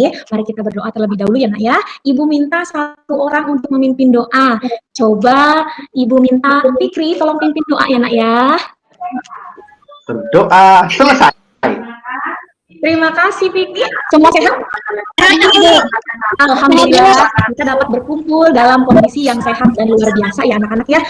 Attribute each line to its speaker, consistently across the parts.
Speaker 1: ini, mari kita berdoa terlebih dahulu ya nak ya. Ibu minta satu orang untuk memimpin doa. Coba Ibu minta Fikri tolong pimpin doa ya nak ya.
Speaker 2: Berdoa selesai.
Speaker 1: Terima kasih Fikri. Semua sehat? Alhamdulillah kita dapat berkumpul dalam kondisi yang sehat dan luar biasa ya anak-anak ya.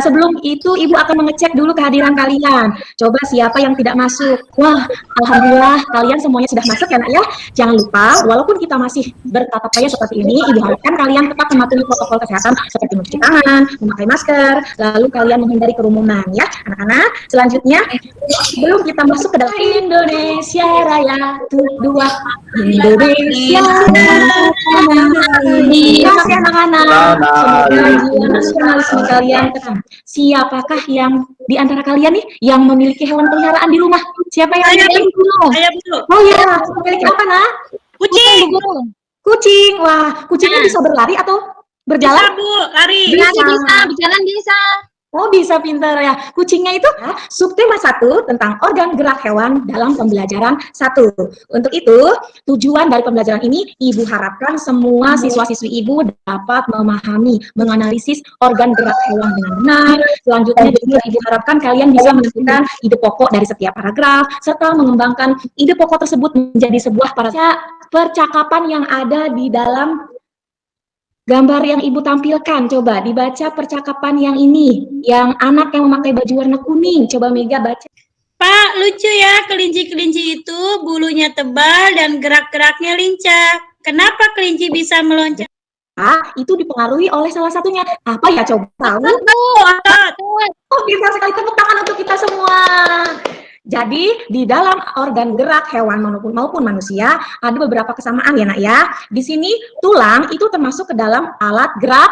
Speaker 1: Sebelum itu Ibu akan mengecek dulu kehadiran kalian. Coba siapa yang tidak masuk. Wah, alhamdulillah kalian semuanya sudah masuk ya nak ya. Jangan lupa walaupun kita masih bertatap muka seperti ini, Ibu harapkan kalian tetap mematuhi protokol kesehatan seperti mencuci tangan, memakai masker, lalu kalian menghindari kerumunan ya anak-anak. Selanjutnya sebelum kita masuk ke dalam Indonesia Raya 2 Indonesia. Terima kasih anak-anak. Semoga jiwa nasionalisme kalian tetap. Siapakah yang di antara kalian nih yang memiliki hewan peliharaan di rumah? Siapa yang memiliki?
Speaker 3: Saya dulu.
Speaker 1: Oh iya, memiliki apa nak?
Speaker 3: Kucing.
Speaker 1: Kucing. Wah, kucingnya bisa berlari atau berjalan?
Speaker 3: Bisa Bu, lari.
Speaker 1: Bisa, berjalan bisa. Oh bisa pintar ya. Kucingnya itu subtema 1 tentang organ gerak hewan dalam pembelajaran 1. Untuk itu tujuan dari pembelajaran ini Ibu harapkan semua siswa-siswi Ibu dapat memahami, menganalisis organ gerak hewan dengan benar. Selanjutnya juga Ibu harapkan kalian bisa menentukan ide pokok dari setiap paragraf serta mengembangkan ide pokok tersebut menjadi sebuah percakapan yang ada di dalam gambar yang Ibu tampilkan. Coba dibaca percakapan yang ini, yang anak yang memakai baju warna kuning. Coba Mega baca.
Speaker 3: Pak, lucu ya, kelinci-kelinci itu bulunya tebal dan gerak-geraknya lincah. Kenapa kelinci bisa meloncat?
Speaker 1: Itu dipengaruhi oleh salah satunya. Apa ya coba tahu? Oh, bisa sekali, tepuk tangan untuk kita semua. Jadi di dalam organ gerak hewan maupun manusia ada beberapa kesamaan ya nak ya. Di sini tulang itu termasuk ke dalam alat gerak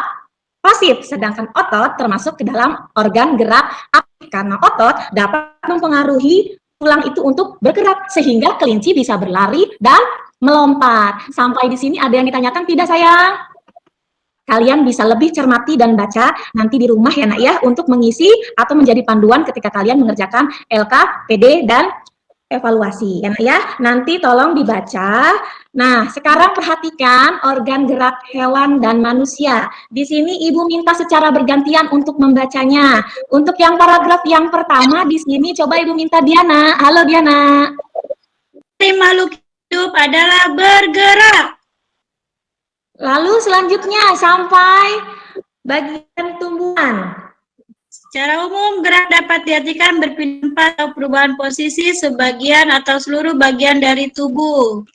Speaker 1: pasif, sedangkan otot termasuk ke dalam organ gerak aktif karena otot dapat mempengaruhi tulang itu untuk bergerak sehingga kelinci bisa berlari dan melompat. Sampai di sini ada yang ditanyakan tidak sayang? Kalian bisa lebih cermati dan baca nanti di rumah ya nak ya untuk mengisi atau menjadi panduan ketika kalian mengerjakan LK, PD, dan evaluasi ya nak ya. Nanti tolong dibaca. Nah, sekarang perhatikan organ gerak hewan dan manusia. Di sini Ibu minta secara bergantian untuk membacanya. Untuk yang paragraf yang pertama di sini coba Ibu minta Diana. Halo Diana.
Speaker 3: Makhluk hidup adalah bergerak.
Speaker 1: Lalu selanjutnya sampai bagian tumbuhan.
Speaker 3: Secara umum, gerak dapat diartikan berpindah tempat atau perubahan posisi sebagian atau seluruh bagian dari tubuh.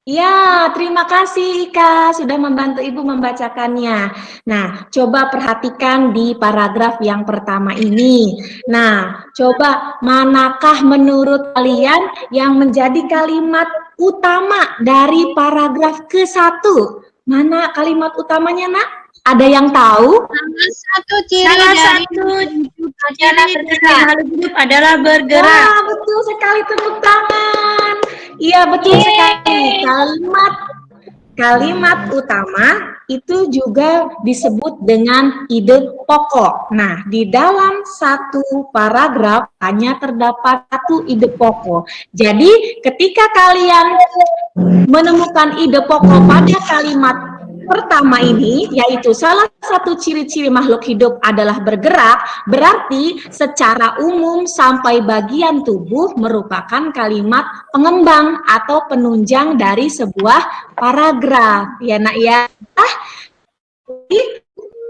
Speaker 1: Ya, terima kasih Ika sudah membantu Ibu membacakannya. Nah, coba perhatikan di paragraf yang pertama ini. Nah, coba manakah menurut kalian yang menjadi kalimat utama dari paragraf ke-1? Mana kalimat utamanya, Nak? Ada yang tahu?
Speaker 3: Salah satu ciri makhluk hidup adalah bergerak.
Speaker 1: Wah, betul sekali, tepuk tangan. Iya, betul sekali. Kalimat utama itu juga disebut dengan ide pokok. Nah, di dalam satu paragraf hanya terdapat satu ide pokok. Jadi, ketika kalian menemukan ide pokok pada kalimat pertama ini, yaitu salah satu ciri-ciri makhluk hidup adalah bergerak, berarti secara umum sampai bagian tubuh merupakan kalimat pengembang atau penunjang dari sebuah paragraf. Ya nak ya.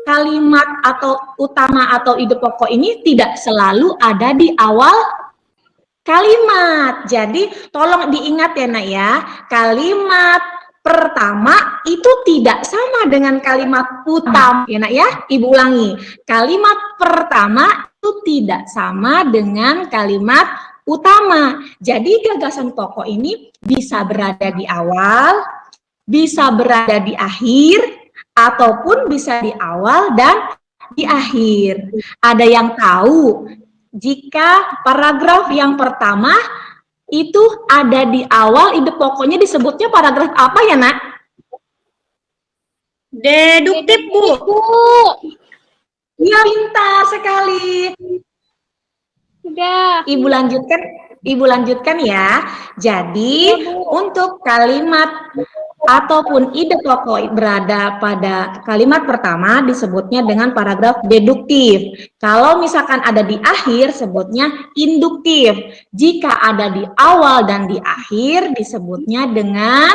Speaker 1: Kalimat atau utama atau ide pokok ini tidak selalu ada di awal kalimat. Jadi tolong diingat ya nak ya, kalimat pertama itu tidak sama dengan kalimat utama ya nak ya. Ibu ulangi, kalimat pertama itu tidak sama dengan kalimat utama. Jadi gagasan pokok ini bisa berada di awal, bisa berada di akhir, ataupun bisa di awal dan di akhir. Ada yang tahu jika paragraf yang pertama itu ada di awal, ide pokoknya disebutnya paragraf apa ya nak?
Speaker 3: Deduktif Bu.
Speaker 1: Ya, pintar sekali.
Speaker 4: Sudah.
Speaker 1: Ibu lanjutkan ya. Jadi untuk kalimat ataupun ide pokok berada pada kalimat pertama disebutnya dengan paragraf deduktif. Kalau misalkan ada di akhir sebutnya induktif. Jika ada di awal dan di akhir disebutnya dengan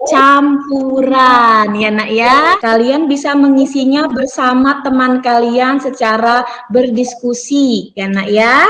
Speaker 1: campuran ya nak ya. Kalian bisa mengisinya bersama teman kalian secara berdiskusi ya nak ya.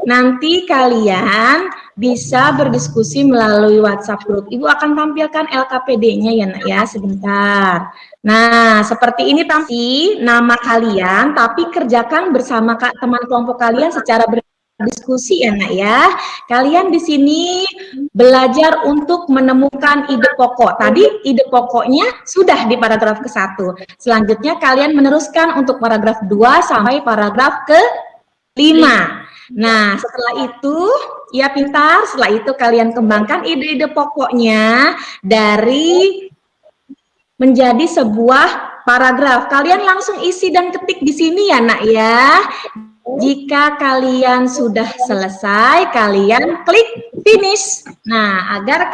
Speaker 1: Nanti kalian bisa berdiskusi melalui WhatsApp group. Ibu akan tampilkan LKPD-nya ya nak ya sebentar. Nah, seperti ini tampi nama kalian, tapi kerjakan bersama teman kelompok kalian secara berdiskusi ya nak ya. Kalian di sini belajar untuk menemukan ide pokok. Tadi ide pokoknya sudah di paragraf ke-1. Selanjutnya kalian meneruskan untuk paragraf 2 sampai paragraf ke-5. Nah, setelah itu, ya pintar, setelah itu kalian kembangkan ide-ide pokoknya dari menjadi sebuah paragraf. Kalian langsung isi dan ketik di sini ya nak ya. Jika kalian sudah selesai, kalian klik finish. Nah, agar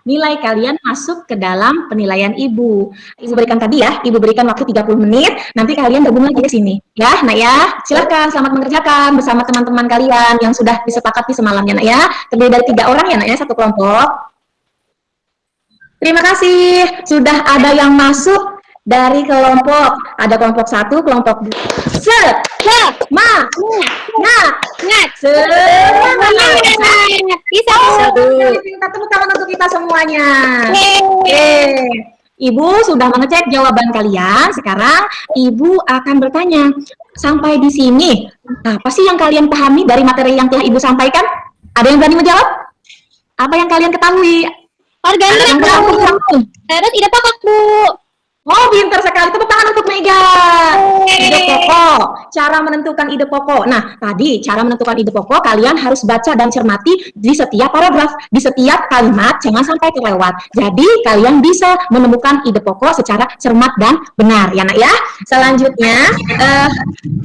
Speaker 1: nilai kalian masuk ke dalam penilaian Ibu. Ibu berikan tadi ya, Ibu berikan waktu 30 menit, nanti kalian gabung lagi ke sini. Ya, nak ya, silakan selamat mengerjakan bersama teman-teman kalian yang sudah disepakati semalam ya nak ya. Terdiri dari 3 orang ya nak ya, satu kelompok. Terima kasih, sudah ada yang masuk dari kelompok. Ada kelompok 1, kelompok 2. Bisa kita tepuk tangan untuk kita semuanya. Ibu sudah mengecek jawaban kalian. Sekarang Ibu akan bertanya, sampai di sini apa sih yang kalian pahami dari materi yang telah Ibu sampaikan? Ada yang berani menjawab? Apa yang kalian ketahui?
Speaker 2: Organ terus ide pokok, Bu.
Speaker 1: Oh, pintar sekali. Tepuk tangan untuk Mega. Ide pokok. Cara menentukan ide pokok. Nah, tadi cara menentukan ide pokok, kalian harus baca dan cermati di setiap paragraf, di setiap kalimat, jangan sampai terlewat. Jadi, kalian bisa menemukan ide pokok secara cermat dan benar, ya nak ya. Selanjutnya,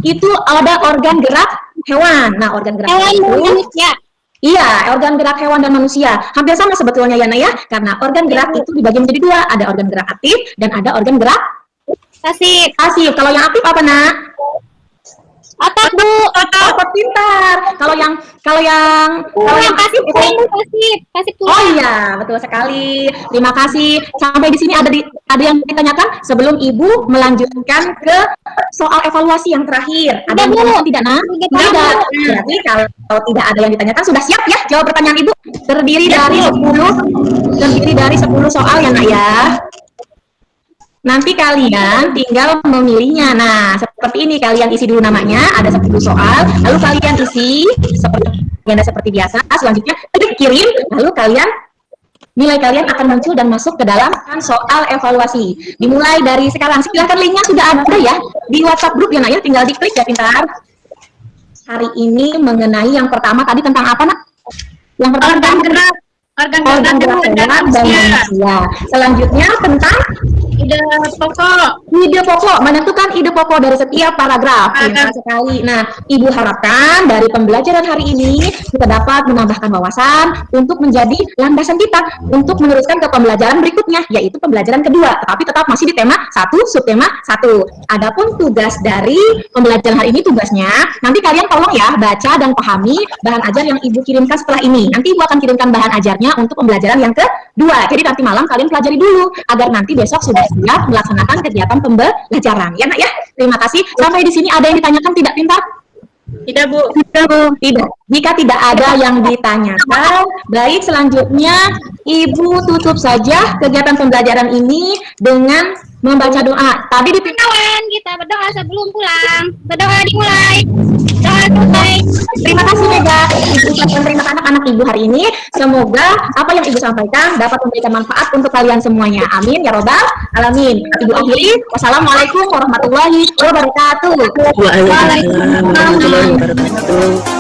Speaker 1: itu ada organ gerak hewan. Nah, organ gerak hewan itu manusia. Iya, organ gerak hewan dan manusia. Hampir sama sebetulnya ya, Nak ya. Karena organ gerak itu dibagi menjadi 2. Ada organ gerak aktif dan ada organ gerak
Speaker 2: pasif.
Speaker 1: Pasif. Kalau yang aktif apa, Nak?
Speaker 2: Otak, Bu.
Speaker 1: Otak pintar. Kalau yang
Speaker 2: pasif. Pasif.
Speaker 1: Oh iya, betul sekali. Terima kasih. Sampai di sini ada yang ditanyakan sebelum Ibu melanjutkan ke soal evaluasi yang terakhir. Ada yang ditanyakan tidak, Nak? Tidak. Berarti kalau tidak ada yang ditanyakan sudah siap ya jawab pertanyaan Ibu. Terdiri dari 10 soal ya, Nak ya. Nanti kalian tinggal memilihnya. Nah, seperti ini, kalian isi dulu namanya, ada 10 soal, lalu kalian isi seperti biasa, selanjutnya klik kirim, lalu nilai kalian akan muncul dan masuk ke dalam soal evaluasi. Dimulai dari sekarang, silahkan linknya sudah ada ya, di WhatsApp grup ya Nak ya, tinggal diklik ya pintar. Hari ini mengenai yang pertama tadi tentang apa Nak? Yang pertama organ gerak dan manusia. Selanjutnya tentang
Speaker 3: ide pokok.
Speaker 1: Ide pokok, menentukan ide pokok dari setiap paragraf. Pintar sekali. Nah, Ibu harapkan dari pembelajaran hari ini kita dapat menambahkan wawasan untuk menjadi landasan kita untuk meneruskan ke pembelajaran berikutnya, yaitu pembelajaran kedua. Tetapi tetap masih di tema 1, subtema 1. Adapun tugas dari pembelajaran hari ini, tugasnya nanti kalian tolong ya baca dan pahami bahan ajar yang Ibu kirimkan setelah ini. Nanti Ibu akan kirimkan bahan ajarnya untuk pembelajaran yang kedua. Jadi nanti malam kalian pelajari dulu agar nanti besok sudah siap melaksanakan kegiatan pembelajaran. Ya Nak ya. Terima kasih. Sampai di sini ada yang ditanyakan tidak pintar?
Speaker 3: Tidak, Bu.
Speaker 1: Tidak, Bu. Tidak. Jika tidak ada yang ditanyakan, baik selanjutnya Ibu tutup saja kegiatan pembelajaran ini dengan membaca doa. Tadi di
Speaker 2: kawan kita berdoa sebelum pulang. Berdoa dimulai. Doa selesai.
Speaker 1: Terima kasih Mega. Ibu ucapkan terima kasih anak-anak Ibu hari ini. Semoga apa yang Ibu sampaikan dapat memberikan manfaat untuk kalian semuanya. Amin ya robbal alamin. Ibu akhiri. Wassalamualaikum warahmatullahi wabarakatuh.
Speaker 4: Waalaikumsalam warahmatullahi wabarakatuh.